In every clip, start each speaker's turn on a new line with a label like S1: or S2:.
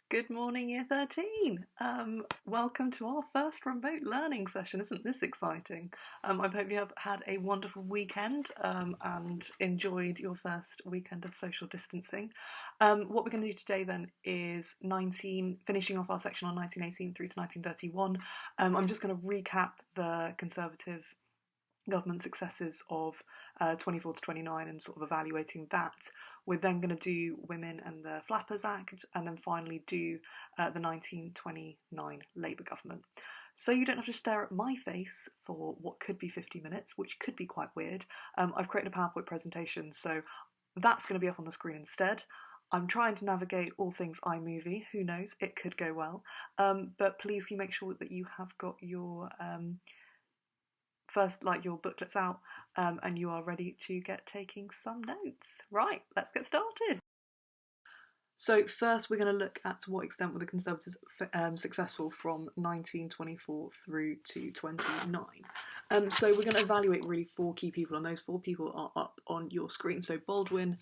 S1: Good morning, Year 13. Welcome to our first remote learning session. Isn't this exciting? I hope you have had a wonderful weekend and enjoyed your first weekend of social distancing. What we're going to do today then is finishing off our section on 1918 through to 1931. I'm just going to recap the Conservative government successes of 24 to 29 and sort of evaluating that. We're then going to do Women and the Flappers Act, and then finally do the 1929 Labour government. So you don't have to stare at my face for what could be 50 minutes, which could be quite weird. I've created a PowerPoint presentation, so that's going to be up on the screen instead. I'm trying to navigate all things iMovie. Who knows? It could go well. But please can you make sure that you have got your your booklets out and you are ready to get taking some notes. Right, let's get started. So first we're going to look at to what extent were the Conservatives successful from 1924 through to 29. So we're going to evaluate really four key people, and those four people are up on your screen. So Baldwin,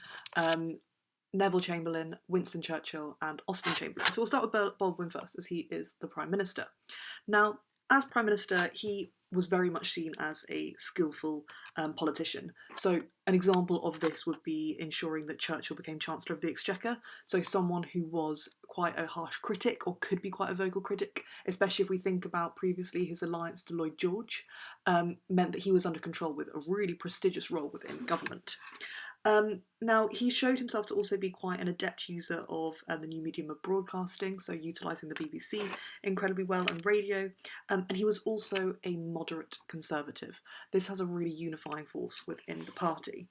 S1: Neville Chamberlain, Winston Churchill and Austen Chamberlain. So we'll start with Baldwin first, as he is the Prime Minister. Now, as Prime Minister, he was very much seen as a skillful politician. So an example of this would be ensuring that Churchill became Chancellor of the Exchequer, so someone who was quite a harsh critic, or could be quite a vocal critic, especially if we think about previously his alliance to Lloyd George, meant that he was under control with a really prestigious role within government. Now, he showed himself to also be quite an adept user of the new medium of broadcasting, so utilising the BBC incredibly well and radio, and he was also a moderate conservative. This has a really unifying force within the party.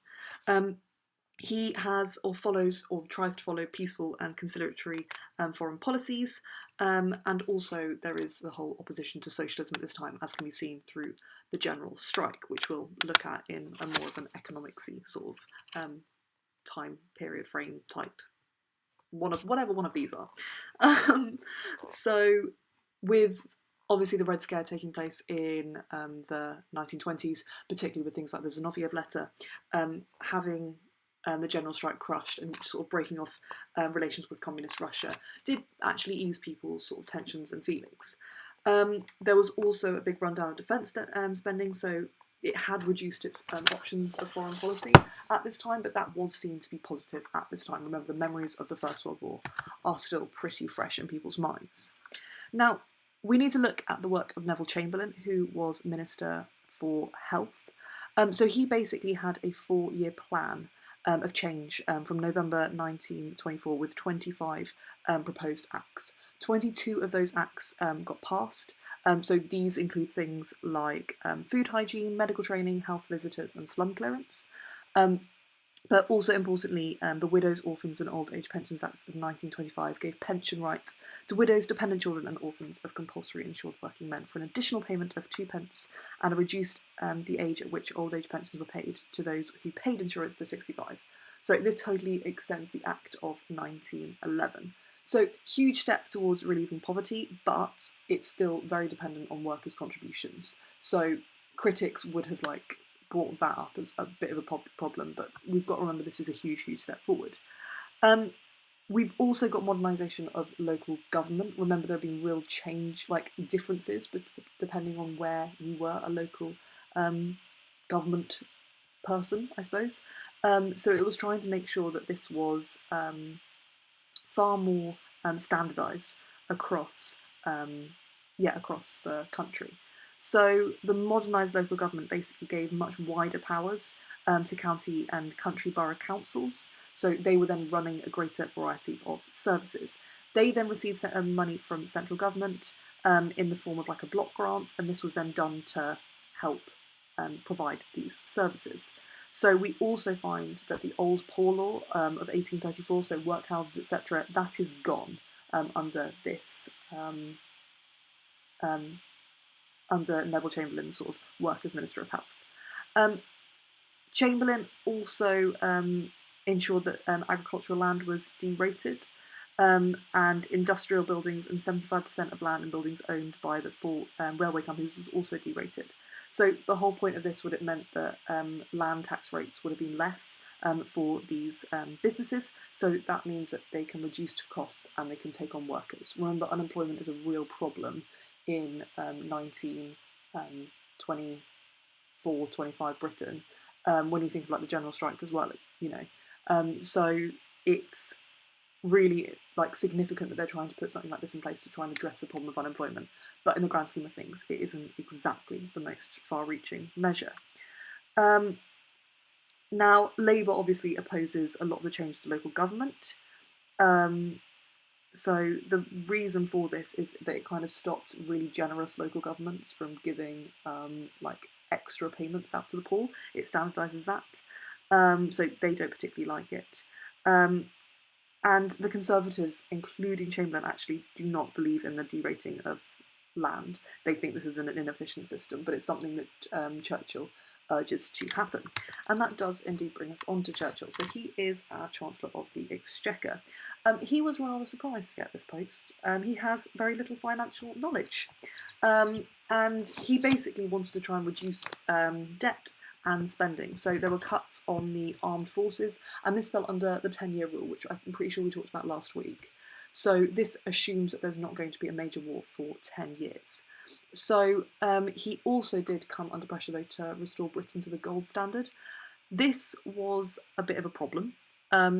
S1: He has or follows or tries to follow peaceful and conciliatory foreign policies, and also there is the whole opposition to socialism at this time, as can be seen through the general strike, which we'll look at in a more of an economicsy sort of time period frame type whatever one of these are. So with obviously the Red Scare taking place in the 1920s, particularly with things like the Zinoviev letter, having the general strike crushed and sort of breaking off relations with communist Russia did actually ease people's sort of tensions and feelings. There was also a big rundown of defence spending, so it had reduced its options of foreign policy at this time, but that was seen to be positive at this time. Remember, the memories of the First World War are still pretty fresh in people's minds. Now, we need to look at the work of Neville Chamberlain, who was Minister for Health. So he basically had a 4-year plan of change from November 1924 with 25 proposed acts. 22 of those acts got passed, so these include things like food hygiene, medical training, health visitors and slum clearance. But also importantly, the Widows, Orphans and Old Age Pensions Act of 1925 gave pension rights to widows, dependent children and orphans of compulsory insured working men for an additional payment of 2p, and reduced the age at which old age pensions were paid to those who paid insurance to 65. So this totally extends the Act of 1911. So huge step towards relieving poverty, but it's still very dependent on workers' contributions. So critics would have brought that up as a bit of a problem, but we've got to remember this is a huge step forward. We've also got modernisation of local government. Remember, there have been real differences depending on where you were a local government person, I suppose. So it was trying to make sure that this was far more standardised across the country. So the modernised local government basically gave much wider powers to county and country borough councils, so they were then running a greater variety of services. They then received money from central government in the form of a block grant, and this was then done to help provide these services. So we also find that the old Poor Law of 1834, so workhouses, etc., that is gone under this under Neville Chamberlain's sort of work as Minister of Health. Chamberlain also ensured that agricultural land was derated, and industrial buildings and 75% of land and buildings owned by the four railway companies was also derated. So the whole point of this would have meant that land tax rates would have been less for these businesses. So that means that they can reduce costs and they can take on workers. Remember, unemployment is a real problem in 1924, 25 Britain. When you think about the general strike as well, so it's really significant that they're trying to put something like this in place to try and address the problem of unemployment. But in the grand scheme of things, it isn't exactly the most far-reaching measure. Now, Labour obviously opposes a lot of the changes to local government. So the reason for this is that it kind of stopped really generous local governments from giving extra payments out to the poor. It standardises that. So they don't particularly like it. And the Conservatives, including Chamberlain, actually do not believe in the derating of land. They think this is an inefficient system, but it's something that Churchill urges to happen. And that does indeed bring us on to Churchill. So he is our Chancellor of the Exchequer. He was rather surprised to get this post. He has very little financial knowledge. And he basically wants to try and reduce debt and spending. So there were cuts on the armed forces, and this fell under the 10-year rule, which I'm pretty sure we talked about last week. So this assumes that there's not going to be a major war for 10 years. So he also did come under pressure, though, to restore Britain to the gold standard. This was a bit of a problem.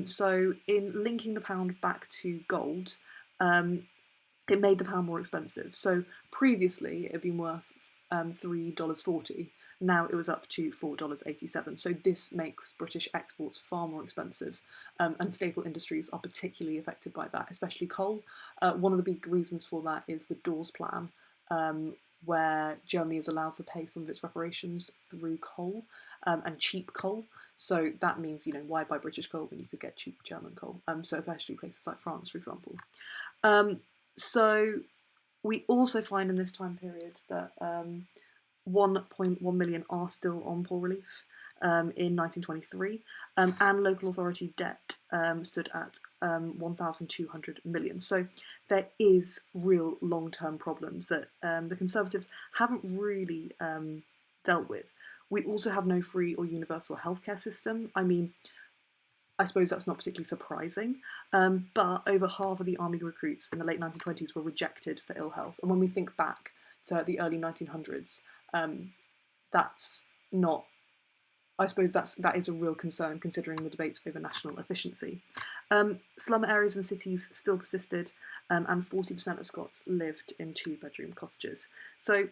S1: So in linking the pound back to gold, it made the pound more expensive. So previously it had been worth $3.40. Now it was up to $4.87. So this makes British exports far more expensive, and staple industries are particularly affected by that, especially coal. One of the big reasons for that is the Dawes Plan, where Germany is allowed to pay some of its reparations through coal, and cheap coal. So that means, why buy British coal when you could get cheap German coal? So especially places like France, for example. So we also find in this time period that 1.1 million are still on poor relief in 1923, and local authority debt stood at 1,200 million. So there is real long-term problems that the Conservatives haven't really dealt with. We also have no free or universal healthcare system. I mean, I suppose that's not particularly surprising, but over half of the army recruits in the late 1920s were rejected for ill health. And when we think back to the early 1900s, that's not, I suppose that is a real concern considering the debates over national efficiency. Slum areas and cities still persisted, and 40% of Scots lived in 2-bedroom cottages. So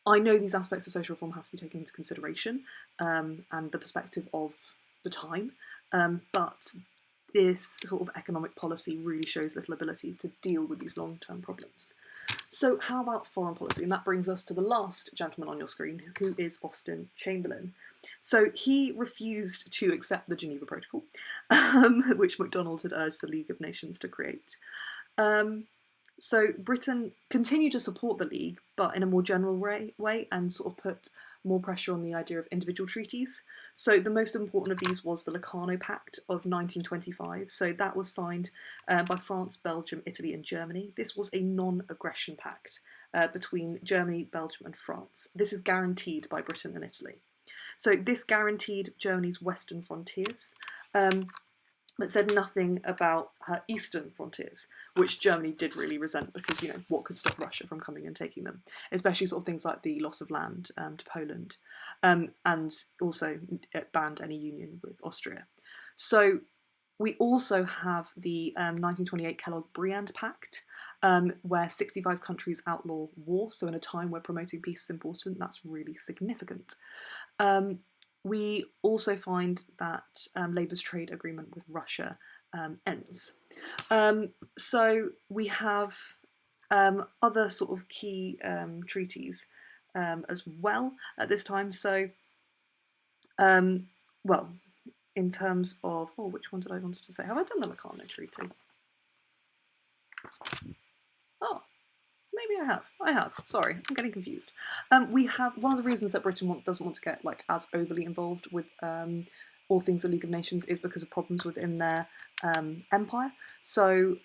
S1: I know these aspects of social reform have to be taken into consideration, and the perspective of the time, but this sort of economic policy really shows little ability to deal with these long-term problems. So how about foreign policy? And that brings us to the last gentleman on your screen, who is Austen Chamberlain. So he refused to accept the Geneva Protocol, which Macdonald had urged the League of Nations to create. So Britain continued to support the League, but in a more general way, and sort of put more pressure on the idea of individual treaties. So the most important of these was the Locarno Pact of 1925. So that was signed by France, Belgium, Italy and Germany. This was a non-aggression pact between Germany, Belgium and France. This is guaranteed by Britain and Italy. So this guaranteed Germany's western frontiers, but said nothing about her eastern frontiers, which Germany did really resent because, what could stop Russia from coming and taking them? Especially sort of things like the loss of land to Poland, and also it banned any union with Austria. So we also have the 1928 Kellogg-Briand Pact, where 65 countries outlaw war. So in a time where promoting peace is important, that's really significant. We also find that Labour's trade agreement with Russia ends. So we have other sort of key treaties as well at this time. So, well, in terms of, which one did I want to say? Have I done the Locarno Treaty? Oh. Maybe I have. Sorry, I'm getting confused. We have one of the reasons that Britain doesn't want to get as overly involved with all things the League of Nations is because of problems within their empire. So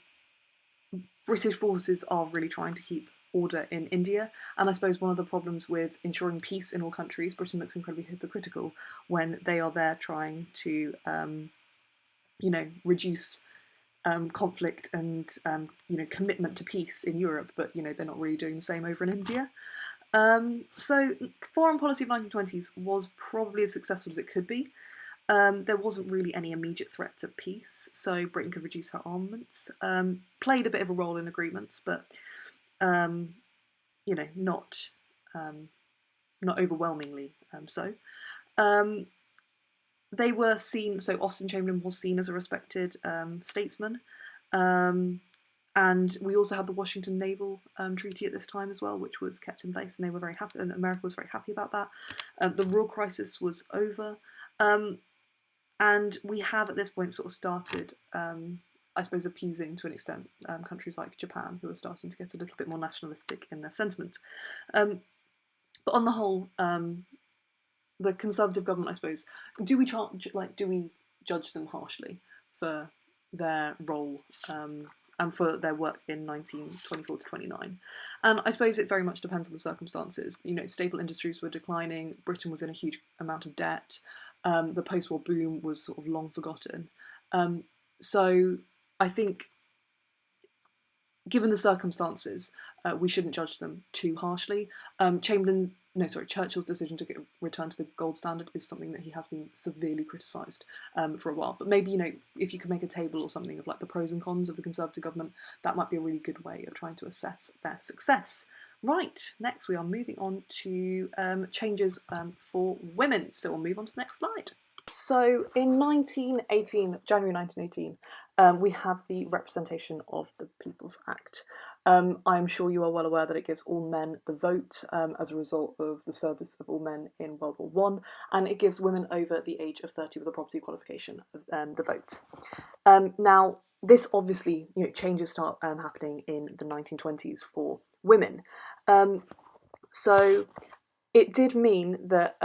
S1: British forces are really trying to keep order in India, and I suppose one of the problems with ensuring peace in all countries, Britain looks incredibly hypocritical when they are there trying to, reduce conflict and commitment to peace in Europe, but they're not really doing the same over in India. So foreign policy of 1920s was probably as successful as it could be. There wasn't really any immediate threat to peace, so Britain could reduce her armaments. Played a bit of a role in agreements, but not overwhelmingly so. They were seen, so Austen Chamberlain was seen as a respected statesman. And we also had the Washington Naval Treaty at this time as well, which was kept in place, and they were very happy, and America was very happy about that. The rural crisis was over. And we have at this point sort of started, I suppose, appeasing to an extent countries like Japan, who are starting to get a little bit more nationalistic in their sentiment. But on the whole, the Conservative government, I suppose, do we judge them harshly for their role and for their work in 1924 to 29? And I suppose it very much depends on the circumstances. Staple industries were declining. Britain was in a huge amount of debt. The post-war boom was sort of long forgotten. So I think, given the circumstances, we shouldn't judge them too harshly. Churchill's decision to return to the gold standard is something that he has been severely criticised for a while. But maybe, if you could make a table or something of the pros and cons of the Conservative government, that might be a really good way of trying to assess their success. Right, next we are moving on to changes for women. So we'll move on to the next slide. So in January 1918, we have the Representation of the People's Act. I'm sure you are well aware that it gives all men the vote as a result of the service of all men in World War I, and it gives women over the age of 30 with a property qualification the vote. Now, this obviously, changes start happening in the 1920s for women. So it did mean that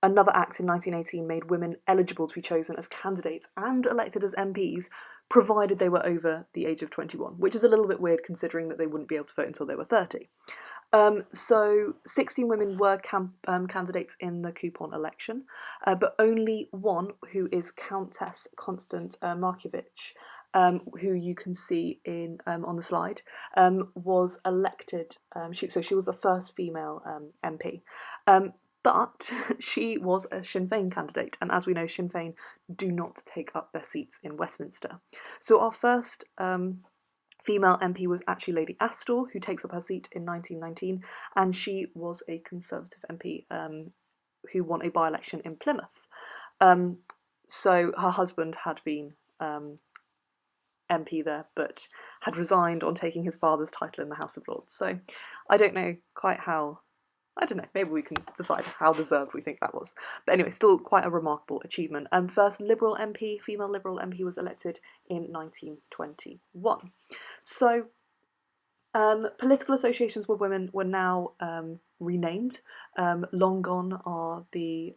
S1: another act in 1918 made women eligible to be chosen as candidates and elected as MPs, provided they were over the age of 21, which is a little bit weird considering that they wouldn't be able to vote until they were 30. So 16 women were candidates in the coupon election, but only one, who is Countess Constance Markievicz, who you can see on the slide, was elected. She was the first female MP. But she was a Sinn Féin candidate, and as we know, Sinn Féin do not take up their seats in Westminster. So our first female MP was actually Lady Astor, who takes up her seat in 1919, and she was a Conservative MP who won a by-election in Plymouth. So her husband had been MP there, but had resigned on taking his father's title in the House of Lords. So I don't know quite how. I don't know, maybe we can decide how deserved we think that was. But anyway, still quite a remarkable achievement. First female Liberal MP was elected in 1921. So political associations with women were now renamed. Long gone are the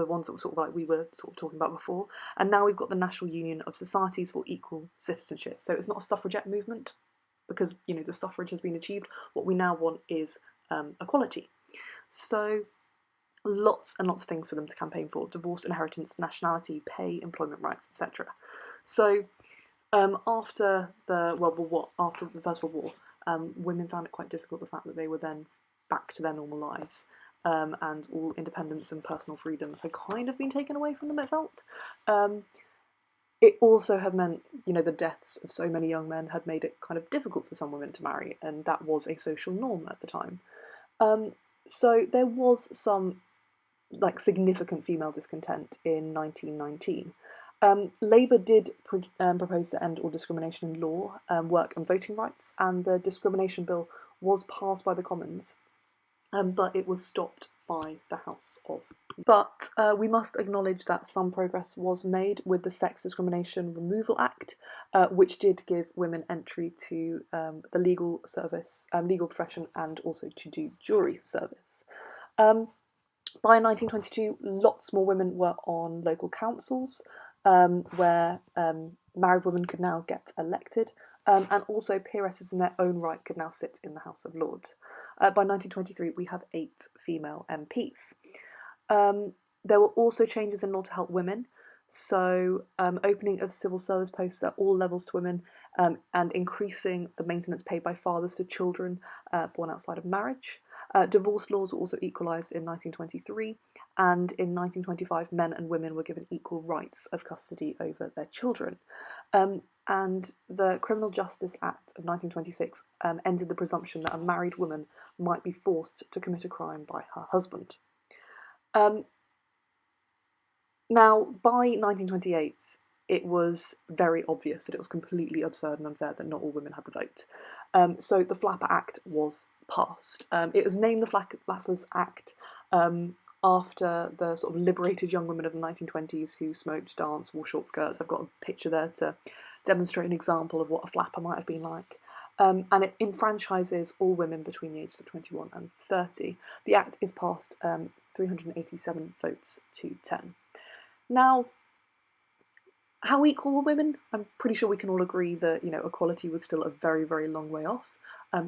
S1: ones that we were sort of talking about before. And now we've got the National Union of Societies for Equal Citizenship. So it's not a suffragette movement, because the suffrage has been achieved. What we now want is equality. So lots and lots of things for them to campaign for: divorce, inheritance, nationality, pay, employment rights, etc. So after the First World War, women found it quite difficult, the fact that they were then back to their normal lives, and all independence and personal freedom had kind of been taken away from them, it felt. It also had meant, the deaths of so many young men had made it kind of difficult for some women to marry, and that was a social norm at the time. So there was some significant female discontent in 1919. Labour did propose to end all discrimination in law, work and voting rights, and the discrimination bill was passed by the Commons, but it was stopped by the House of. But we must acknowledge that some progress was made with the Sex Discrimination Removal Act, which did give women entry to the legal profession, and also to do jury service. By 1922, lots more women were on local councils, where married women could now get elected, and also peeresses in their own right could now sit in the House of Lords. By 1923, we have 8 female MPs. There were also changes in law to help women, so opening of civil service posts at all levels to women, and increasing the maintenance paid by fathers to children born outside of marriage. Divorce laws were also equalised in 1923, and in 1925, men and women were given equal rights of custody over their children. And the Criminal Justice Act of 1926 ended the presumption that a married woman might be forced to commit a crime by her husband. Now, by 1928, it was very obvious that it was completely absurd and unfair that not all women had the vote. So the Flapper Act was passed. It was named the Flappers Act after the sort of liberated young women of the 1920s who smoked, danced, wore short skirts. I've got a picture there to demonstrate an example of what a flapper might have been like. And it enfranchises all women between the ages of 21 and 30. The Act is passed 387 votes to 10. Now, how equal were women? I'm pretty sure we can all agree that equality was still a very, very long way off,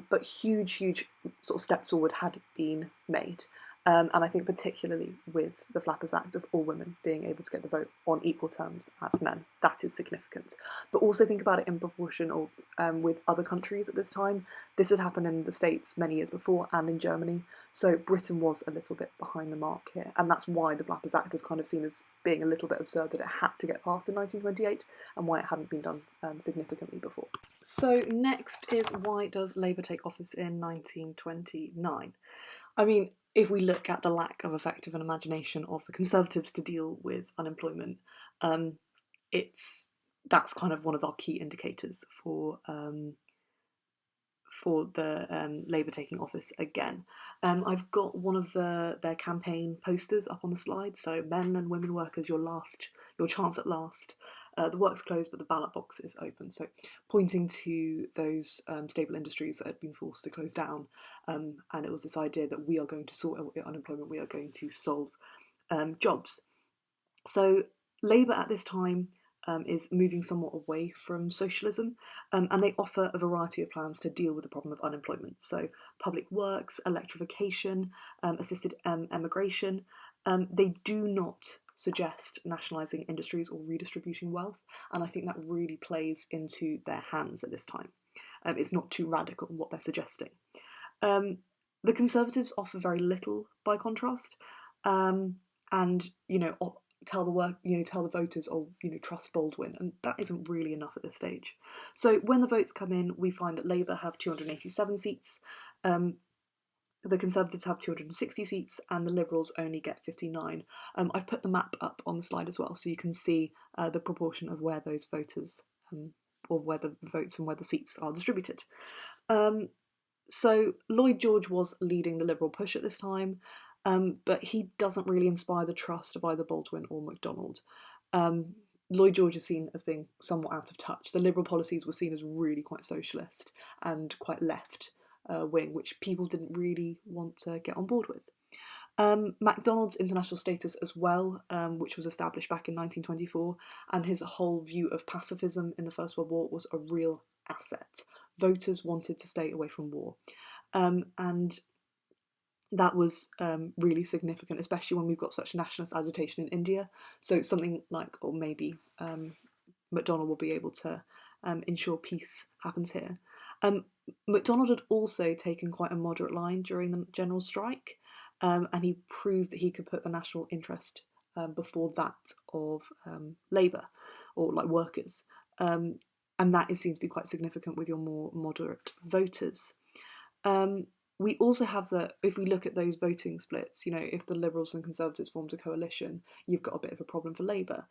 S1: but huge sort of steps forward had been made. And I think particularly with the Flappers Act of all women being able to get the vote on equal terms as men, that is significant. But also think about it in proportion or with other countries at this time. This had happened in the States many years before and in Germany, so Britain was a little bit behind the mark here, and that's why the Flappers Act was kind of seen as being a little bit absurd that it had to get passed in 1928 and why it hadn't been done significantly before. So next is, why does Labour take office in 1929? I mean, if we look at the lack of effective and imagination of the Conservatives to deal with unemployment, that's kind of one of our key indicators for the Labour taking office again. I've got one of their campaign posters up on the slide. So, men and women workers, your chance at last. The work's closed, but the ballot box is open. So, pointing to those stable industries that had been forced to close down, and it was this idea that we are going to sort out unemployment, we are going to solve jobs. So, Labour at this time is moving somewhat away from socialism, and they offer a variety of plans to deal with the problem of unemployment. So, public works, electrification, assisted emigration. They do not suggest nationalising industries or redistributing wealth, and I think that really plays into their hands at this time. It's not too radical in what they're suggesting. The Conservatives offer very little, by contrast, and tell the voters, trust Baldwin, and that isn't really enough at this stage. So when the votes come in, we find that Labour have 287 seats, the Conservatives have 260 seats, and the Liberals only get 59. I've put the map up on the slide as well, so you can see the proportion of where those voters, or where the votes and where the seats are distributed. So Lloyd George was leading the Liberal push at this time, but he doesn't really inspire the trust of either Baldwin or MacDonald. Lloyd George is seen as being somewhat out of touch. The Liberal policies were seen as really quite socialist and quite left wing, which people didn't really want to get on board with. MacDonald's international status as well, which was established back in 1924, and his whole view of pacifism in the First World War was a real asset. Voters wanted to stay away from war. And that was really significant, especially when we've got such nationalist agitation in India. So something like, or maybe MacDonald will be able to ensure peace happens here. MacDonald had also taken quite a moderate line during the general strike, and he proved that he could put the national interest before that of Labour, or like workers. And that is seen to be quite significant with your more moderate voters. We also have if we look at those voting splits, if the Liberals and Conservatives formed a coalition, you've got a bit of a problem for Labour.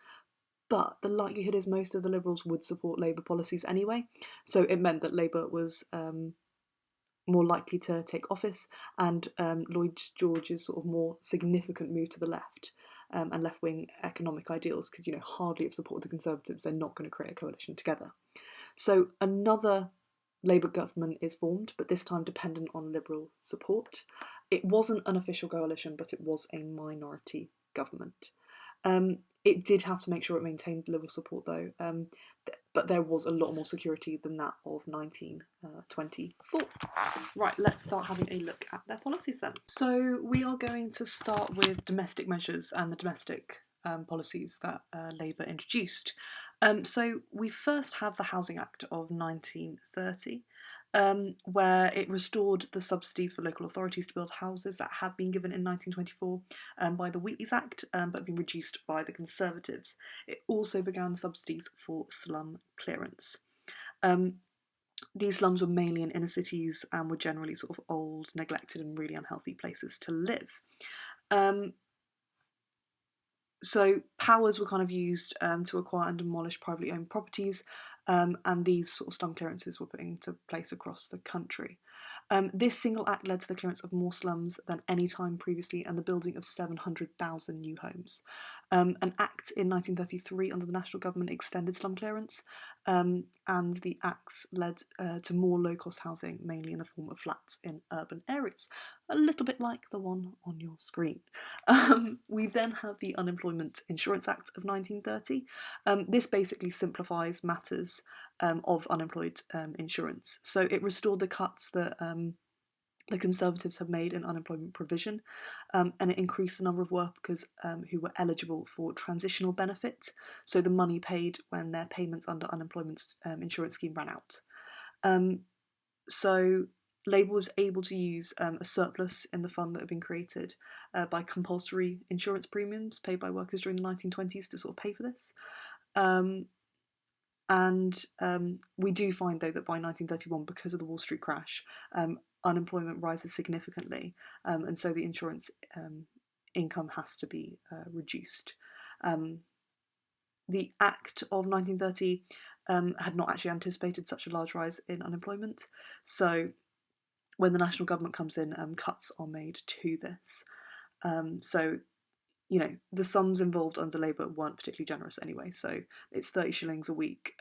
S1: But the likelihood is most of the Liberals would support Labour policies anyway, so it meant that Labour was more likely to take office, and Lloyd George's sort of more significant move to the left and left-wing economic ideals could hardly have supported the Conservatives. They're not going to create a coalition together. So another Labour government is formed, but this time dependent on Liberal support. It wasn't an official coalition, but it was a minority government. It did have to make sure it maintained Liberal support, though, but there was a lot more security than that of 1924. Right, let's start having a look at their policies then. So we are going to start with domestic measures and the domestic policies that Labour introduced. So we first have the Housing Act of 1930. Where it restored the subsidies for local authorities to build houses that had been given in 1924 by the Wheatley's Act, but been reduced by the Conservatives. It also began subsidies for slum clearance. These slums were mainly in inner cities and were generally sort of old, neglected, and really unhealthy places to live. So powers were kind of used to acquire and demolish privately owned properties, and these sort of slum clearances were put into place across the country. This single act led to the clearance of more slums than any time previously and the building of 700,000 new homes. An act in 1933 under the national government extended slum clearance, and the acts led to more low-cost housing, mainly in the form of flats in urban areas, a little bit like the one on your screen. We then have the Unemployment Insurance Act of 1930. This basically simplifies matters of unemployed insurance. So it restored the cuts that the Conservatives have made in unemployment provision, and it increased the number of workers who were eligible for transitional benefit, so the money paid when their payments under unemployment insurance scheme ran out. So Labour was able to use a surplus in the fund that had been created by compulsory insurance premiums paid by workers during the 1920s to sort of pay for this. And we do find, though, that by 1931, because of the Wall Street crash, unemployment rises significantly, and so the insurance income has to be reduced. The Act of 1930 had not actually anticipated such a large rise in unemployment, so when the national government comes in, cuts are made to this. So, you know, the sums involved under Labour weren't particularly generous anyway. So it's 30 shillings a week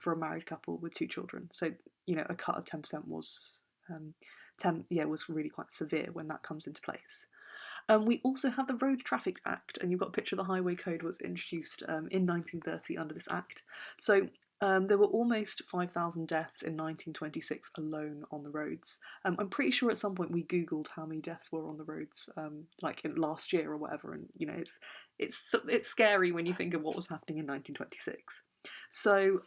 S1: for a married couple with 2 children. So, you know, a cut of 10% was was really quite severe when that comes into place. We also have the Road Traffic Act, and you've got a picture of the Highway Code was introduced in 1930 under this act. So there were almost 5,000 deaths in 1926 alone on the roads. I'm pretty sure at some point we Googled how many deaths were on the roads, like in last year or whatever, and you know it's scary when you think of what was happening in 1926. So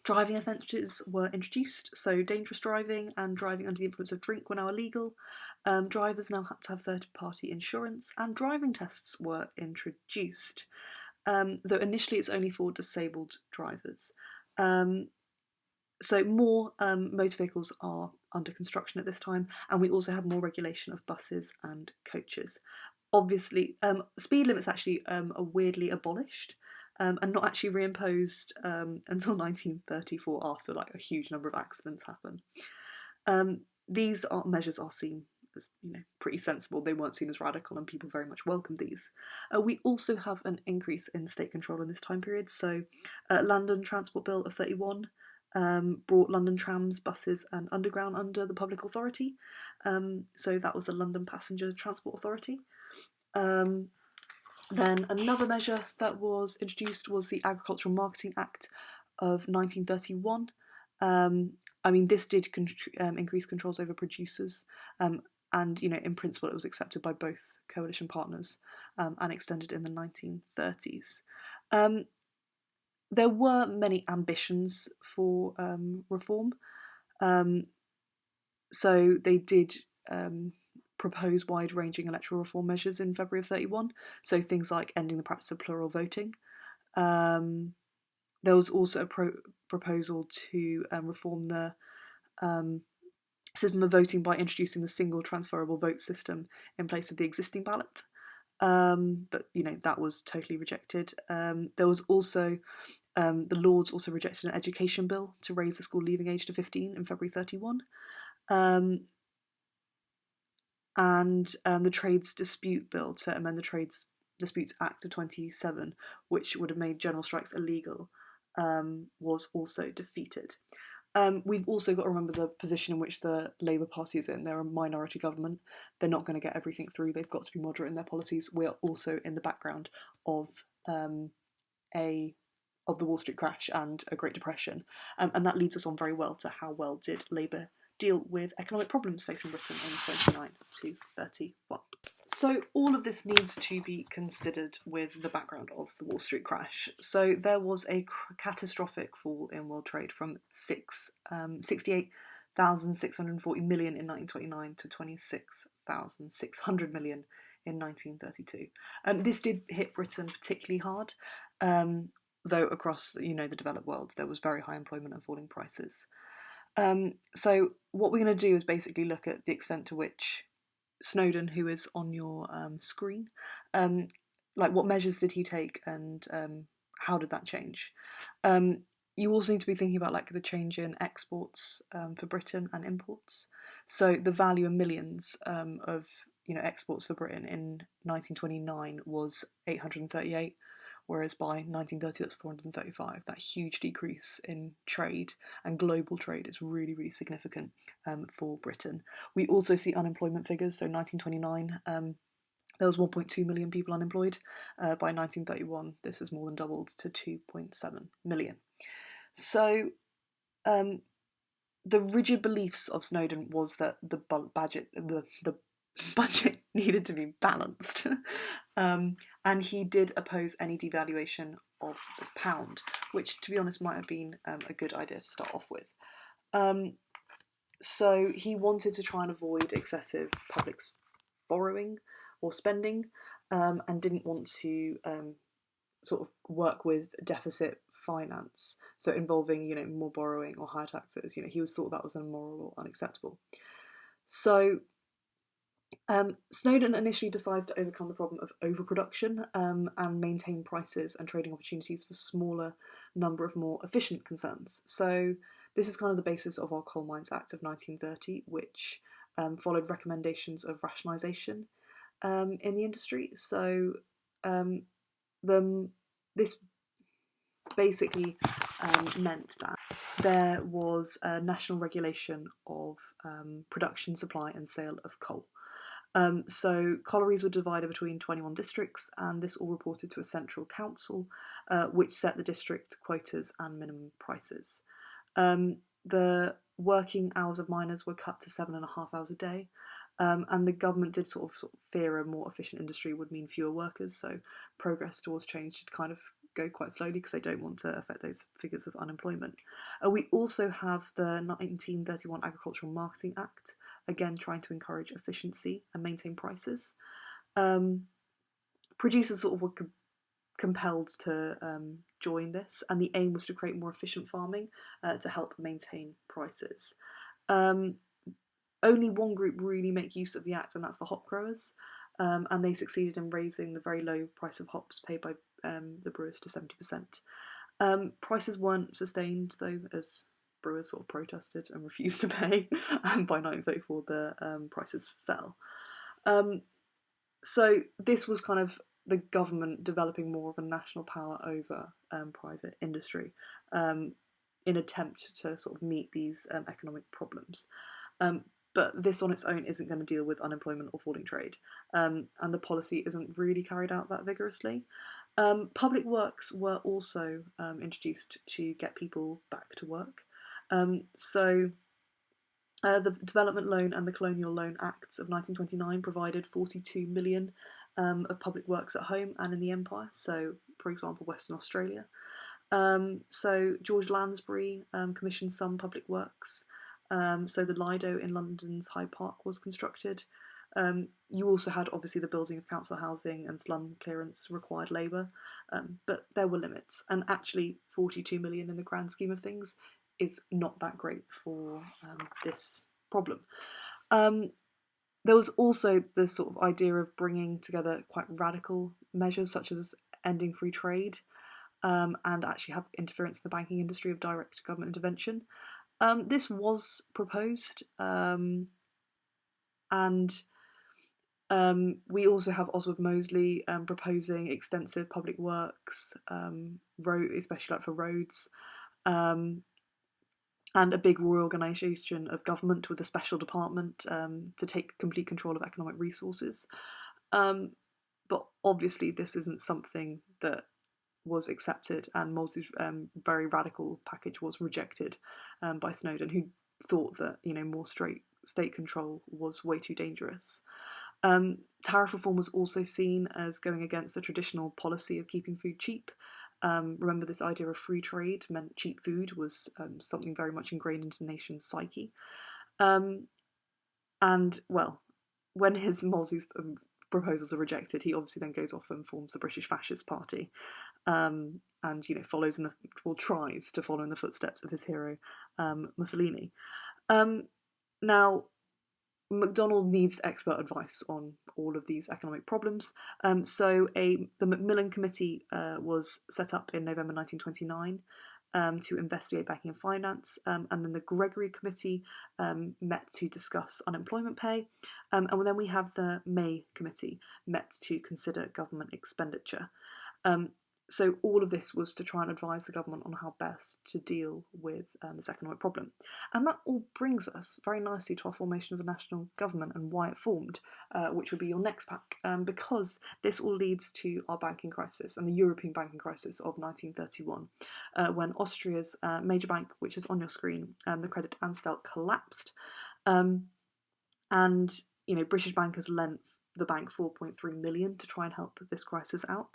S1: driving offences were introduced, so dangerous driving and driving under the influence of drink were now illegal. Drivers now had to have third-party insurance, and driving tests were introduced, though initially it's only for disabled drivers. So more motor vehicles are under construction at this time, and we also have more regulation of buses and coaches. Obviously, speed limits actually are weirdly abolished. And not actually reimposed until 1934 after like a huge number of accidents happen. These measures are seen as pretty sensible. They weren't seen as radical, and people very much welcomed these. We also have an increase in state control in this time period. So, London Transport Bill of 31 brought London trams, buses, and underground under the public authority. So that was the London Passenger Transport Authority. Then another measure that was introduced was the Agricultural Marketing Act of 1931. This did increase controls over producers, and in principle it was accepted by both coalition partners and extended in the 1930s. There were many ambitions for reform, so they did propose wide-ranging electoral reform measures in February of 31, so things like ending the practice of plural voting. There was also a proposal to reform the system of voting by introducing the single transferable vote system in place of the existing ballot. But that was totally rejected. There was also the Lords also rejected an education bill to raise the school leaving age to 15 in February 31. And the Trades Dispute Bill to amend the Trades Disputes Act of 27, which would have made general strikes illegal, was also defeated. We've also got to remember the position in which the Labour Party is in. They're a minority government. They're not going to get everything through. They've got to be moderate in their policies. We're also in the background of um, a of the Wall Street crash and a Great Depression, and that leads us on very well to how well did Labour deal with economic problems facing Britain in 29 to 31. So all of this needs to be considered with the background of the Wall Street crash. So there was a catastrophic fall in world trade from 68,640 million in 1929 to 26,600 million in 1932. This did hit Britain particularly hard, though across the developed world there was very high employment and falling prices. So what we're going to do is basically look at the extent to which Snowden, who is on your screen, like what measures did he take, and how did that change? You also need to be thinking about like the change in exports for Britain and imports. So the value in millions of exports for Britain in 1929 was 838, whereas by 1930 that's 435. That huge decrease in trade and global trade is really, really significant for Britain. We also see unemployment figures. So 1929, there was 1.2 million people unemployed. By 1931, this has more than doubled to 2.7 million. So the rigid beliefs of Snowden was that the budget needed to be balanced, and he did oppose any devaluation of the pound, which, to be honest, might have been a good idea to start off with. So he wanted to try and avoid excessive public borrowing or spending, and didn't want to sort of work with deficit finance, so involving more borrowing or higher taxes. He was thought that was immoral or unacceptable. So Snowden initially decides to overcome the problem of overproduction and maintain prices and trading opportunities for smaller number of more efficient concerns. So this is kind of the basis of our Coal Mines Act of 1930, which followed recommendations of rationalisation in the industry. So this basically meant that there was a national regulation of production, supply and sale of coal. So collieries were divided between 21 districts, and this all reported to a central council, which set the district quotas and minimum prices. The working hours of miners were cut to 7.5 hours a day, and the government did sort of fear a more efficient industry would mean fewer workers, so progress towards change did kind of go quite slowly because they don't want to affect those figures of unemployment. We also have the 1931 Agricultural Marketing Act, again trying to encourage efficiency and maintain prices. Producers sort of were compelled to join this, and the aim was to create more efficient farming to help maintain prices. Only one group really make use of the act, and that's the hop growers, and they succeeded in raising the very low price of hops paid by the brewers to 70%. Prices weren't sustained though, as brewers sort of protested and refused to pay, and by 1934 the prices fell. So this was kind of the government developing more of a national power over private industry in attempt to sort of meet these economic problems. But this on its own isn't going to deal with unemployment or falling trade, and the policy isn't really carried out that vigorously. Public works were also introduced to get people back to work. So the Development Loan and the Colonial Loan Acts of 1929 provided 42 million of public works at home and in the Empire, so for example Western Australia. So George Lansbury commissioned some public works. So the Lido in London's Hyde Park was constructed. You also had obviously the building of council housing and slum clearance required labour, but there were limits, and actually 42 million in the grand scheme of things is not that great for this problem. There was also the sort of idea of bringing together quite radical measures such as ending free trade and actually have interference in the banking industry of direct government intervention. This was proposed, and we also have Oswald Mosley proposing extensive public works, especially like for roads. and a big reorganisation of government with a special department to take complete control of economic resources. Um, but obviously, this isn't something that was accepted, and Mosley's very radical package was rejected by Snowden, who thought that more straight state control was way too dangerous. Tariff reform was also seen as going against the traditional policy of keeping food cheap. Remember, this idea of free trade meant cheap food was something very much ingrained into the nation's psyche. Um, and, well, when his Mosley's proposals are rejected, he obviously then goes off and forms the British Fascist Party, and follows in the or tries to follow in the footsteps of his hero Mussolini. Now, MacDonald needs expert advice on all of these economic problems. The Macmillan Committee was set up in November 1929 to investigate banking and finance, and then the Gregory Committee met to discuss unemployment pay, and then we have the May Committee met to consider government expenditure. Um, so all of this was to try and advise the government on how best to deal with this economic problem. And that all brings us very nicely to our formation of the national government and why it formed, which would be your next pack, because this all leads to our banking crisis and the European banking crisis of 1931, when Austria's major bank, which is on your screen, the Credit Anstalt, collapsed. And British bankers lent the bank 4.3 million to try and help this crisis out.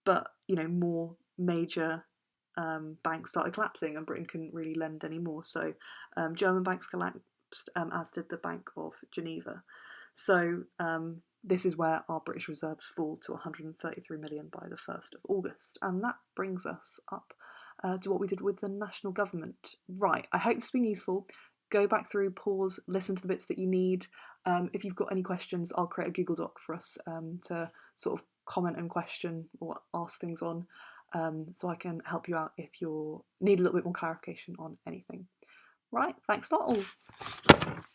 S1: But more major banks started collapsing, and Britain couldn't really lend anymore. So German banks collapsed, as did the Bank of Geneva. So this is where our British reserves fall to 133 million by the 1st of August, and that brings us up to what we did with the national government. Right, I hope this has been useful. Go back through, pause, listen to the bits that you need. If you've got any questions, I'll create a Google Doc for us to sort of comment and question or ask things on, so I can help you out if you need a little bit more clarification on anything. Right, thanks a lot all.